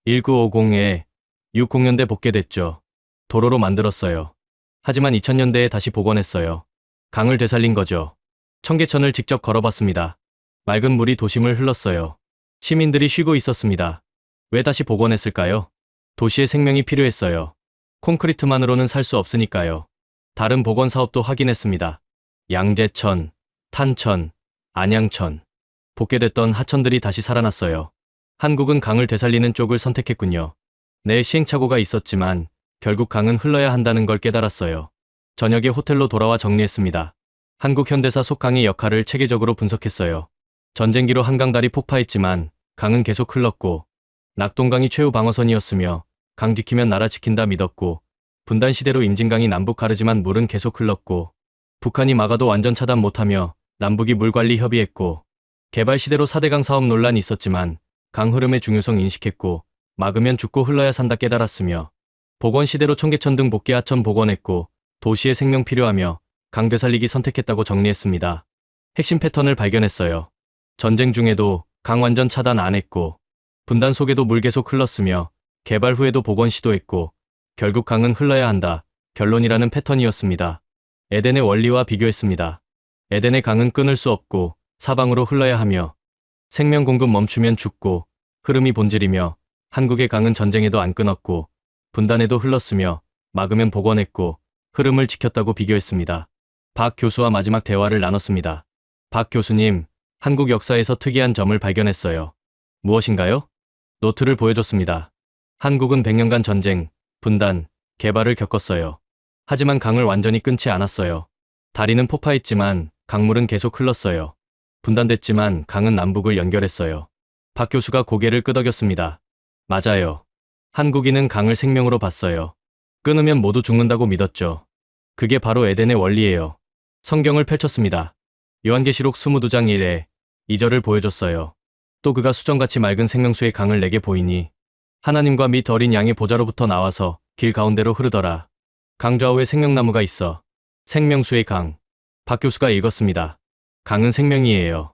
1950에 60년대 복개됐죠. 도로로 만들었어요. 하지만 2000년대에 다시 복원했어요. 강을 되살린 거죠. 청계천을 직접 걸어봤습니다. 맑은 물이 도심을 흘렀어요. 시민들이 쉬고 있었습니다. 왜 다시 복원했을까요? 도시의 생명이 필요했어요. 콘크리트만으로는 살 수 없으니까요. 다른 복원 사업도 확인했습니다. 양재천, 탄천, 안양천. 복개됐던 하천들이 다시 살아났어요. 한국은 강을 되살리는 쪽을 선택했군요. 내 시행착오가 있었지만 결국 강은 흘러야 한다는 걸 깨달았어요. 저녁에 호텔로 돌아와 정리했습니다. 한국 현대사 속강의 역할을 체계적으로 분석했어요. 전쟁기로 한강다리 폭파했지만 강은 계속 흘렀고, 낙동강이 최후 방어선이었으며 강 지키면 나라 지킨다 믿었고, 분단 시대로 임진강이 남북 가르지만 물은 계속 흘렀고, 북한이 막아도 완전 차단 못하며 남북이 물관리 협의했고, 개발 시대로 4대강 사업 논란이 있었지만 강 흐름의 중요성 인식했고, 막으면 죽고 흘러야 산다 깨달았으며, 복원 시대로 청계천 등 복개 하천 복원했고, 도시의 생명 필요하며 강 되살리기 선택했다고 정리했습니다. 핵심 패턴을 발견했어요. 전쟁 중에도 강 완전 차단 안 했고, 분단 속에도 물 계속 흘렀으며, 개발 후에도 복원 시도했고, 결국 강은 흘러야 한다. 결론이라는 패턴이었습니다. 에덴의 원리와 비교했습니다. 에덴의 강은 끊을 수 없고 사방으로 흘러야 하며, 생명 공급 멈추면 죽고, 흐름이 본질이며, 한국의 강은 전쟁에도 안 끊었고 분단에도 흘렀으며 막으면 복원했고 흐름을 지켰다고 비교했습니다. 박 교수와 마지막 대화를 나눴습니다. 박 교수님, 한국 역사에서 특이한 점을 발견했어요. 무엇인가요? 노트를 보여줬습니다. 한국은 100년간 전쟁, 분단, 개발을 겪었어요. 하지만 강을 완전히 끊지 않았어요. 다리는 폭파했지만 강물은 계속 흘렀어요. 분단됐지만 강은 남북을 연결했어요. 박 교수가 고개를 끄덕였습니다. 맞아요. 한국인은 강을 생명으로 봤어요. 끊으면 모두 죽는다고 믿었죠. 그게 바로 에덴의 원리예요. 성경을 펼쳤습니다. 요한계시록 22장 1에 2절을 보여줬어요. 또 그가 수정같이 맑은 생명수의 강을 내게 보이니 하나님과 및 어린 양의 보좌로부터 나와서 길 가운데로 흐르더라. 강 좌우에 생명나무가 있어. 생명수의 강. 박 교수가 읽었습니다. 강은 생명이에요.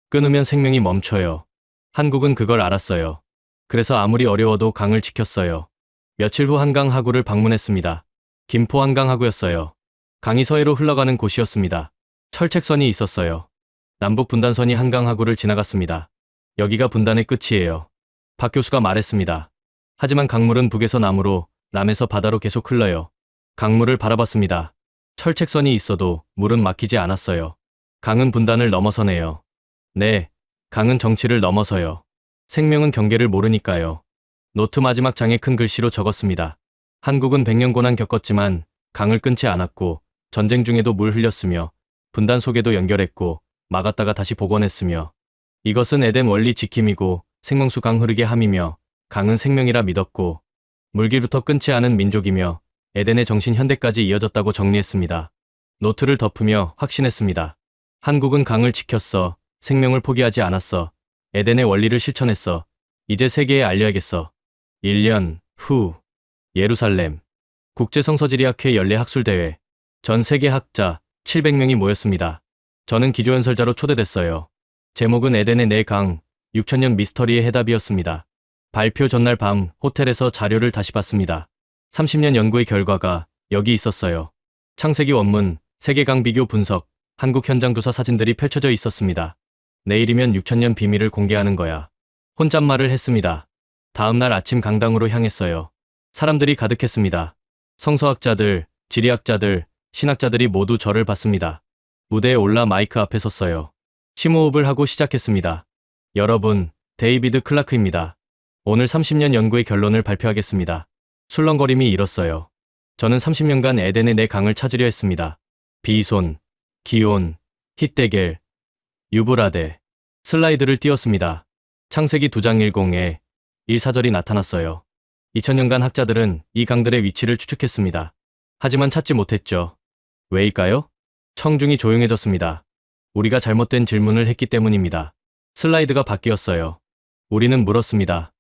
끊으면 생명이 멈춰요. 한국은 그걸 알았어요. 그래서 아무리 어려워도 강을 지켰어요. 며칠 후 한강 하구를 방문했습니다. 김포 한강 하구였어요. 강이 서해로 흘러가는 곳이었습니다. 철책선이 있었어요. 남북 분단선이 한강 하구를 지나갔습니다. 여기가 분단의 끝이에요. 박 교수가 말했습니다. 하지만 강물은 북에서 남으로, 남에서 바다로 계속 흘러요. 강물을 바라봤습니다. 철책선이 있어도 물은 막히지 않았어요. 강은 분단을 넘어서네요. 네, 강은 정치를 넘어서요. 생명은 경계를 모르니까요. 노트 마지막 장에 큰 글씨로 적었습니다. 한국은 100년 고난 겪었지만 강을 끊지 않았고 전쟁 중에도 물 흘렸으며 분단 속에도 연결했고 막았다가 다시 복원했으며 이것은 에덴 원리 지킴이고 생명수 강 흐르게 함이며 강은 생명이라 믿었고 물길부터 끊지 않은 민족이며 에덴의 정신 현대까지 이어졌다고 정리했습니다. 노트를 덮으며 확신했습니다. 한국은 강을 지켰어. 생명을 포기하지 않았어. 에덴의 원리를 실천했어. 이제 세계에 알려야겠어. 1년 후 예루살렘 국제성서지리학회 연례 학술대회. 전 세계 학자 700명이 모였습니다. 저는 기조연설자로 초대됐어요. 제목은 에덴의 네 강, 6000년 미스터리의 해답이었습니다. 발표 전날 밤 호텔에서 자료를 다시 봤습니다. 30년 연구의 결과가 여기 있었어요. 창세기 원문, 세계강 비교 분석, 한국 현장 조사 사진들이 펼쳐져 있었습니다. 내일이면 6천년 비밀을 공개하는 거야. 혼잣말을 했습니다. 다음날 아침 강당으로 향했어요. 사람들이 가득했습니다. 성서학자들, 지리학자들, 신학자들이 모두 저를 봤습니다. 무대에 올라 마이크 앞에 섰어요. 심호흡을 하고 시작했습니다. 여러분, 데이비드 클라크입니다. 오늘 30년 연구의 결론을 발표하겠습니다. 술렁거림이 일었어요. 저는 30년간 에덴의 네 강을 찾으려 했습니다. 비손, 기온, 힛데겔, 유브라데. 슬라이드를 띄웠습니다. 창세기 2장 10에 1사절이 나타났어요. 2000년간 학자들은 이 강들의 위치를 추측했습니다. 하지만 찾지 못했죠. 왜일까요? 청중이 조용해졌습니다. 우리가 잘못된 질문을 했기 때문입니다. 슬라이드가 바뀌었어요. 우리는 물었습니다.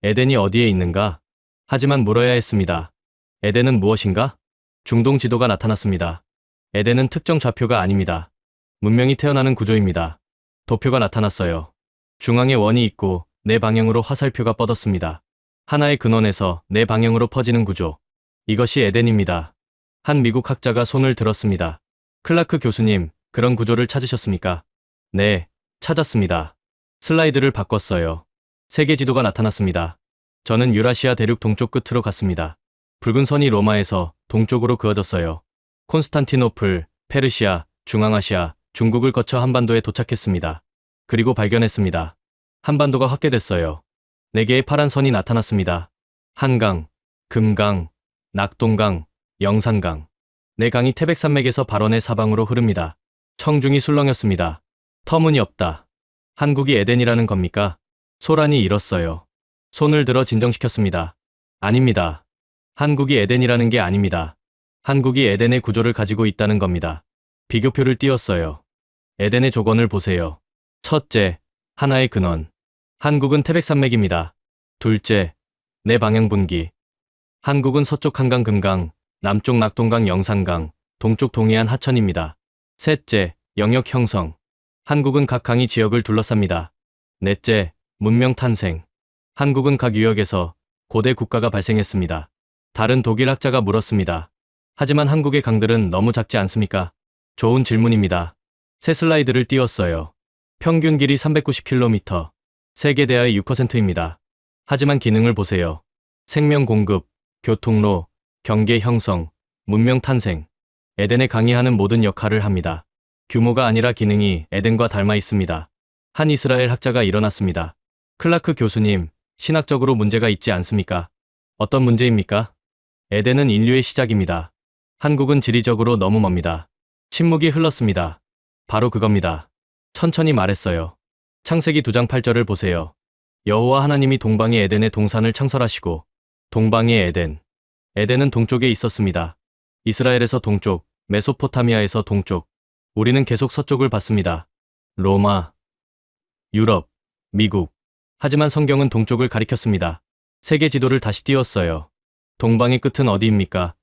에덴이 어디에 있는가? 하지만 물어야 했습니다. 에덴은 무엇인가? 중동 지도가 나타났습니다. 에덴은 특정 좌표가 아닙니다. 문명이 태어나는 구조입니다. 도표가 나타났어요. 중앙에 원이 있고 네 방향으로 화살표가 뻗었습니다. 하나의 근원에서 네 방향으로 퍼지는 구조. 이것이 에덴입니다. 한 미국 학자가 손을 들었습니다. 클라크 교수님, 그런 구조를 찾으셨습니까? 네, 찾았습니다. 슬라이드를 바꿨어요. 세계 지도가 나타났습니다. 저는 유라시아 대륙 동쪽 끝으로 갔습니다. 붉은 선이 로마에서 동쪽으로 그어졌어요. 콘스탄티노플, 페르시아, 중앙아시아, 중국을 거쳐 한반도에 도착했습니다. 그리고 발견했습니다. 한반도가 확대됐어요. 4개의 파란 선이 나타났습니다. 한강, 금강, 낙동강, 영산강. 네 강이 태백산맥에서 발원의 사방으로 흐릅니다. 청중이 술렁였습니다. 터무니없다. 한국이 에덴이라는 겁니까? 소란이 일었어요. 손을 들어 진정시켰습니다. 아닙니다. 한국이 에덴이라는 게 아닙니다. 한국이 에덴의 구조를 가지고 있다는 겁니다. 비교표를 띄웠어요. 에덴의 조건을 보세요. 첫째, 하나의 근원. 한국은 태백산맥입니다. 둘째, 네 방향 분기. 한국은 서쪽 한강 금강, 남쪽 낙동강 영산강, 동쪽 동해안 하천입니다. 셋째, 영역 형성. 한국은 각 강이 지역을 둘러쌉니다. 넷째, 문명 탄생. 한국은 각 유역에서 고대 국가가 발생했습니다. 다른 독일 학자가 물었습니다. 하지만 한국의 강들은 너무 작지 않습니까? 좋은 질문입니다. 새 슬라이드를 띄웠어요. 평균 길이 390km. 세계 대하의 6%입니다. 하지만 기능을 보세요. 생명 공급, 교통로, 경계 형성, 문명 탄생. 에덴의 강이 하는 모든 역할을 합니다. 규모가 아니라 기능이 에덴과 닮아 있습니다. 한 이스라엘 학자가 일어났습니다. 클라크 교수님, 신학적으로 문제가 있지 않습니까? 어떤 문제입니까? 에덴은 인류의 시작입니다. 한국은 지리적으로 너무 멉니다. 침묵이 흘렀습니다. 바로 그겁니다. 천천히 말했어요. 창세기 2장 8절을 보세요. 여호와 하나님이 동방의 에덴에 동산을 창설하시고 동방의 에덴. 에덴은 동쪽에 있었습니다. 이스라엘에서 동쪽, 메소포타미아에서 동쪽. 우리는 계속 서쪽을 봤습니다. 로마, 유럽, 미국. 하지만 성경은 동쪽을 가리켰습니다. 세계 지도를 다시 띄웠어요. 동방의 끝은 어디입니까?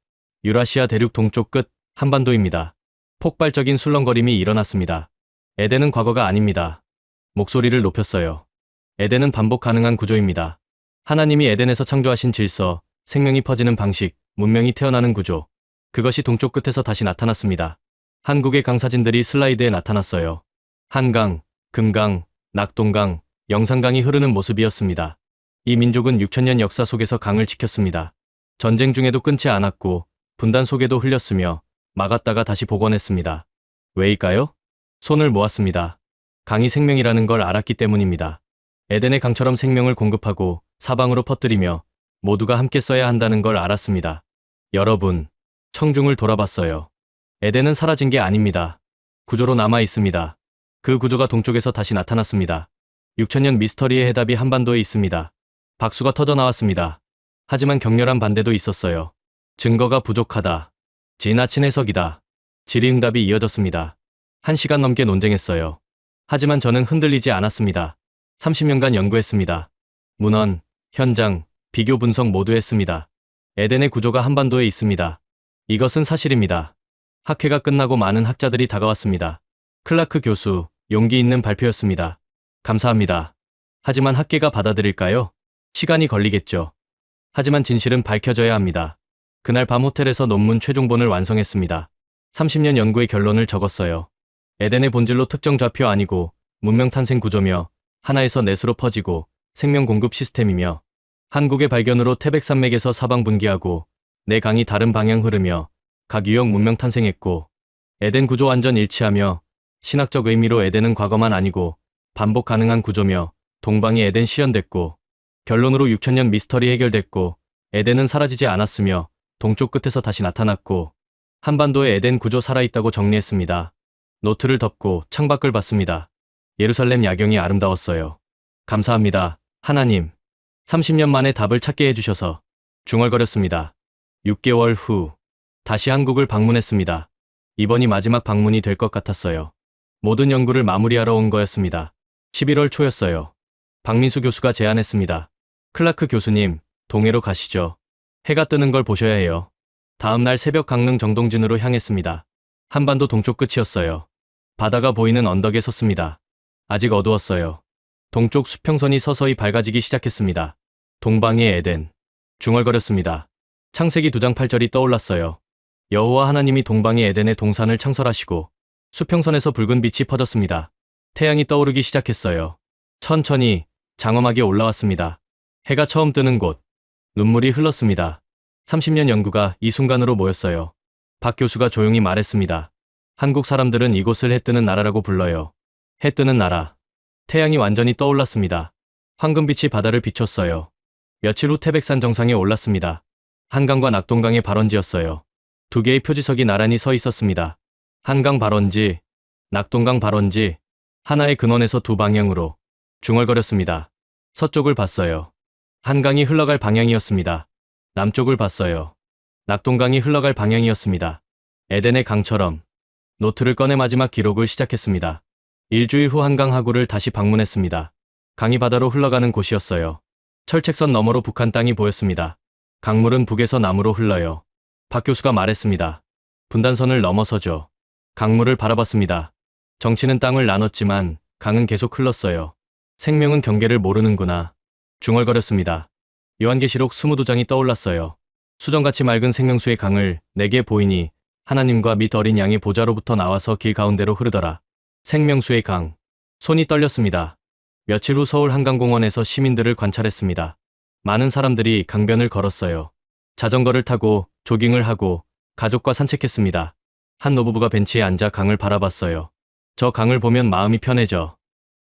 유라시아 대륙 동쪽 끝, 한반도입니다. 폭발적인 술렁거림이 일어났습니다. 에덴은 과거가 아닙니다. 목소리를 높였어요. 에덴은 반복 가능한 구조입니다. 하나님이 에덴에서 창조하신 질서, 생명이 퍼지는 방식, 문명이 태어나는 구조. 그것이 동쪽 끝에서 다시 나타났습니다. 한국의 강 사진들이 슬라이드에 나타났어요. 한강, 금강, 낙동강, 영산강이 흐르는 모습이었습니다. 이 민족은 6천년 역사 속에서 강을 지켰습니다. 전쟁 중에도 끊지 않았고 분단 속에도 흘렸으며 막았다가 다시 복원했습니다. 왜일까요? 손을 모았습니다. 강이 생명이라는 걸 알았기 때문입니다. 에덴의 강처럼 생명을 공급하고 사방으로 퍼뜨리며 모두가 함께 써야 한다는 걸 알았습니다. 여러분, 청중을 돌아봤어요. 에덴은 사라진 게 아닙니다. 구조로 남아 있습니다. 그 구조가 동쪽에서 다시 나타났습니다. 6천년 미스터리의 해답이 한반도에 있습니다. 박수가 터져 나왔습니다. 하지만 격렬한 반대도 있었어요. 증거가 부족하다. 지나친 해석이다. 질의응답이 이어졌습니다. 1시간 넘게 논쟁했어요. 하지만 저는 흔들리지 않았습니다. 30년간 연구했습니다. 문헌, 현장, 비교 분석 모두 했습니다. 에덴의 구조가 한반도에 있습니다. 이것은 사실입니다. 학회가 끝나고 많은 학자들이 다가왔습니다. 클라크 교수, 용기 있는 발표였습니다. 감사합니다. 하지만 학계가 받아들일까요? 시간이 걸리겠죠. 하지만 진실은 밝혀져야 합니다. 그날 밤 호텔에서 논문 최종본을 완성했습니다. 30년 연구의 결론을 적었어요. 에덴의 본질로 특정 좌표 아니고 문명 탄생 구조며 하나에서 넷으로 퍼지고 생명 공급 시스템이며 한국의 발견으로 태백산맥에서 사방 분기하고 네 강이 다른 방향 흐르며 각 유형 문명 탄생했고 에덴 구조 완전 일치하며 신학적 의미로 에덴은 과거만 아니고 반복 가능한 구조며 동방이 에덴 실현됐고 결론으로 6000년 미스터리 해결됐고 에덴은 사라지지 않았으며 동쪽 끝에서 다시 나타났고 한반도의 에덴 구조 살아있다고 정리했습니다. 노트를 덮고 창밖을 봤습니다. 예루살렘 야경이 아름다웠어요. 감사합니다, 하나님. 30년 만에 답을 찾게 해주셔서 중얼거렸습니다. 6개월 후 다시 한국을 방문했습니다. 이번이 마지막 방문이 될 것 같았어요. 모든 연구를 마무리하러 온 거였습니다. 11월 초였어요. 박민수 교수가 제안했습니다. 클라크 교수님, 동해로 가시죠. 해가 뜨는 걸 보셔야 해요. 다음 날 새벽 강릉 정동진으로 향했습니다. 한반도 동쪽 끝이었어요. 바다가 보이는 언덕에 섰습니다. 아직 어두웠어요. 동쪽 수평선이 서서히 밝아지기 시작했습니다. 동방의 에덴. 중얼거렸습니다. 창세기 2장 8절이 떠올랐어요. 여호와 하나님이 동방의 에덴에 동산을 창설하시고 수평선에서 붉은 빛이 퍼졌습니다. 태양이 떠오르기 시작했어요. 천천히 장엄하게 올라왔습니다. 해가 처음 뜨는 곳. 눈물이 흘렀습니다. 30년 연구가 이 순간으로 모였어요. 박 교수가 조용히 말했습니다. 한국 사람들은 이곳을 해 뜨는 나라라고 불러요. 해 뜨는 나라. 태양이 완전히 떠올랐습니다. 황금빛이 바다를 비췄어요. 며칠 후 태백산 정상에 올랐습니다. 한강과 낙동강의 발원지였어요. 두 개의 표지석이 나란히 서 있었습니다. 한강 발원지, 낙동강 발원지, 하나의 근원에서 두 방향으로 중얼거렸습니다. 서쪽을 봤어요. 한강이 흘러갈 방향이었습니다. 남쪽을 봤어요. 낙동강이 흘러갈 방향이었습니다. 에덴의 강처럼. 노트를 꺼내 마지막 기록을 시작했습니다. 일주일 후 한강 하구를 다시 방문했습니다. 강이 바다로 흘러가는 곳이었어요. 철책선 너머로 북한 땅이 보였습니다. 강물은 북에서 남으로 흘러요. 박 교수가 말했습니다. 분단선을 넘어서죠. 강물을 바라봤습니다. 정치는 땅을 나눴지만 강은 계속 흘렀어요. 생명은 경계를 모르는구나. 중얼거렸습니다. 요한계시록 22장이 떠올랐어요. 수정같이 맑은 생명수의 강을 내게 보이니 하나님과 및 어린 양의 보좌로부터 나와서 길 가운데로 흐르더라. 생명수의 강. 손이 떨렸습니다. 며칠 후 서울 한강공원에서 시민들을 관찰했습니다. 많은 사람들이 강변을 걸었어요. 자전거를 타고 조깅을 하고 가족과 산책했습니다. 한 노부부가 벤치에 앉아 강을 바라봤어요. 저 강을 보면 마음이 편해져.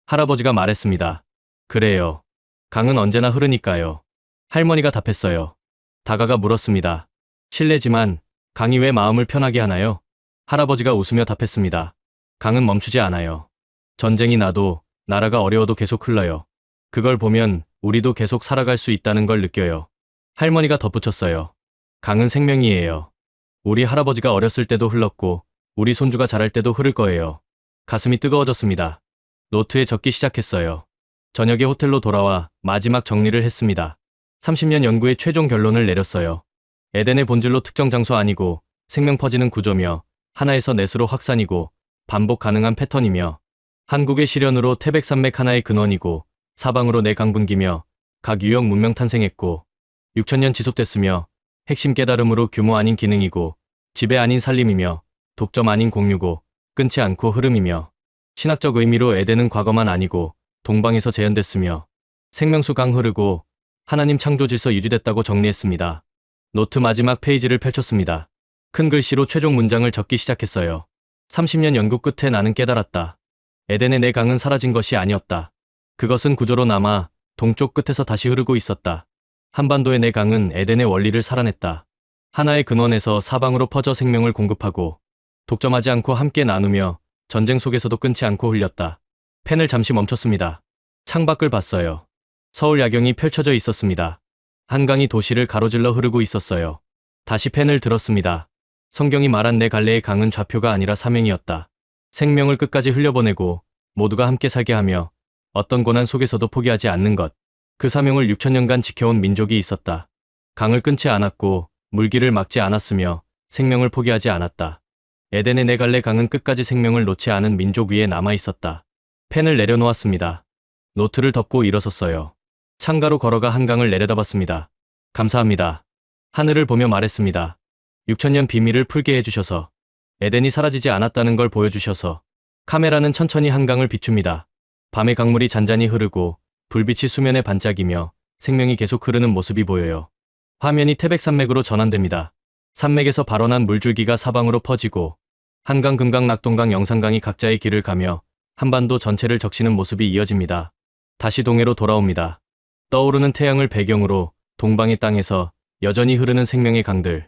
할아버지가 말했습니다. 그래요. 강은 언제나 흐르니까요. 할머니가 답했어요. 다가가 물었습니다. 실례지만 강이 왜 마음을 편하게 하나요? 할아버지가 웃으며 답했습니다. 강은 멈추지 않아요. 전쟁이 나도 나라가 어려워도 계속 흘러요. 그걸 보면 우리도 계속 살아갈 수 있다는 걸 느껴요. 할머니가 덧붙였어요. 강은 생명이에요. 우리 할아버지가 어렸을 때도 흘렀고 우리 손주가 자랄 때도 흐를 거예요. 가슴이 뜨거워졌습니다. 노트에 적기 시작했어요. 저녁에 호텔로 돌아와 마지막 정리를 했습니다. 30년 연구의 최종 결론을 내렸어요. 에덴의 본질로 특정 장소 아니고 생명 퍼지는 구조며 하나에서 넷으로 확산이고 반복 가능한 패턴이며 한국의 실현으로 태백산맥 하나의 근원이고 사방으로 네 강분기며 각 유형 문명 탄생했고 6000년 지속됐으며 핵심 깨달음으로 규모 아닌 기능이고 지배 아닌 살림이며 독점 아닌 공유고 끊지 않고 흐름이며 신학적 의미로 에덴은 과거만 아니고 동방에서 재현됐으며 생명수 강 흐르고 하나님 창조 질서 유지됐다고 정리했습니다. 노트 마지막 페이지를 펼쳤습니다. 큰 글씨로 최종 문장을 적기 시작했어요. 30년 연구 끝에 나는 깨달았다. 에덴의 네 강은 사라진 것이 아니었다. 그것은 구조로 남아 동쪽 끝에서 다시 흐르고 있었다. 한반도의 네 강은 에덴의 원리를 살아냈다. 하나의 근원에서 사방으로 퍼져 생명을 공급하고 독점하지 않고 함께 나누며 전쟁 속에서도 끊지 않고 흘렸다. 펜을 잠시 멈췄습니다. 창밖을 봤어요. 서울 야경이 펼쳐져 있었습니다. 한강이 도시를 가로질러 흐르고 있었어요. 다시 펜을 들었습니다. 성경이 말한 네 갈래의 강은 좌표가 아니라 사명이었다. 생명을 끝까지 흘려보내고 모두가 함께 살게 하며 어떤 고난 속에서도 포기하지 않는 것. 그 사명을 6000년간 지켜온 민족이 있었다. 강을 끊지 않았고 물길을 막지 않았으며 생명을 포기하지 않았다. 에덴의 네 갈래 강은 끝까지 생명을 놓지 않은 민족 위에 남아 있었다. 펜을 내려놓았습니다. 노트를 덮고 일어섰어요. 창가로 걸어가 한강을 내려다봤습니다. 감사합니다. 하늘을 보며 말했습니다. 6000년 비밀을 풀게 해주셔서, 에덴이 사라지지 않았다는 걸 보여주셔서. 카메라는 천천히 한강을 비춥니다. 밤의 강물이 잔잔히 흐르고 불빛이 수면에 반짝이며 생명이 계속 흐르는 모습이 보여요. 화면이 태백산맥으로 전환됩니다. 산맥에서 발원한 물줄기가 사방으로 퍼지고 한강, 금강, 낙동강, 영산강이 각자의 길을 가며 한반도 전체를 적시는 모습이 이어집니다. 다시 동해로 돌아옵니다. 떠오르는 태양을 배경으로 동방의 땅에서 여전히 흐르는 생명의 강들.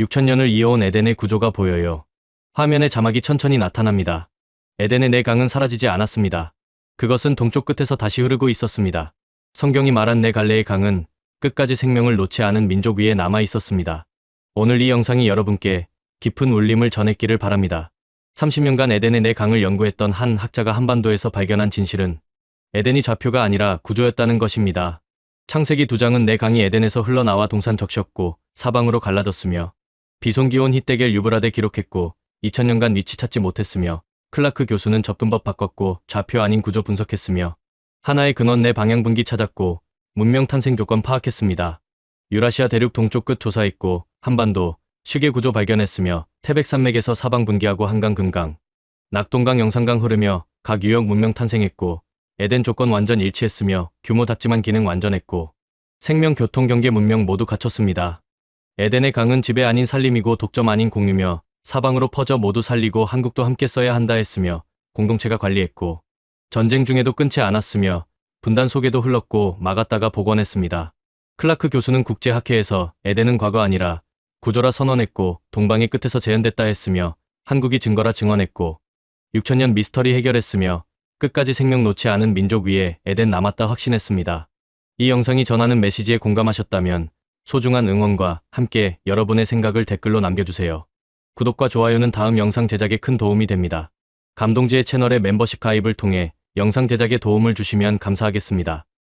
6000년을 이어온 에덴의 구조가 보여요. 화면에 자막이 천천히 나타납니다. 에덴의 네 강은 사라지지 않았습니다. 그것은 동쪽 끝에서 다시 흐르고 있었습니다. 성경이 말한 네 갈래의 강은 끝까지 생명을 놓지 않은 민족 위에 남아 있었습니다. 오늘 이 영상이 여러분께 깊은 울림을 전했기를 바랍니다. 30년간 에덴의 네 강을 연구했던 한 학자가 한반도에서 발견한 진실은 에덴이 좌표가 아니라 구조였다는 것입니다. 창세기 2장은 네 강이 에덴에서 흘러나와 동산 적셨고 사방으로 갈라졌으며 비송기온 히데겔 유브라데 기록했고 2000년간 위치 찾지 못했으며 클라크 교수는 접근법 바꿨고 좌표 아닌 구조 분석했으며 하나의 근원 내 방향 분기 찾았고 문명 탄생 조건 파악했습니다. 유라시아 대륙 동쪽 끝 조사했고 한반도 시계 구조 발견했으며 태백산맥에서 사방 분기하고 한강, 금강, 낙동강, 영산강 흐르며 각 유역 문명 탄생했고 에덴 조건 완전 일치했으며 규모 작지만 기능 완전했고 생명, 교통, 경계, 문명 모두 갖췄습니다. 에덴의 강은 지배 아닌 살림이고 독점 아닌 공유며 사방으로 퍼져 모두 살리고 한국도 함께 써야 한다 했으며 공동체가 관리했고 전쟁 중에도 끊지 않았으며 분단 속에도 흘렀고 막았다가 복원했습니다. 클라크 교수는 국제학회에서 에덴은 과거 아니라 구조라 선언했고 동방의 끝에서 재현됐다 했으며 한국이 증거라 증언했고 6000년 미스터리 해결했으며 끝까지 생명 놓지 않은 민족 위에 에덴 남았다 확신했습니다. 이 영상이 전하는 메시지에 공감하셨다면 소중한 응원과 함께 여러분의 생각을 댓글로 남겨주세요. 구독과 좋아요는 다음 영상 제작에 큰 도움이 됩니다. 감동지의 채널의 멤버십 가입을 통해 영상 제작에 도움을 주시면 감사하겠습니다.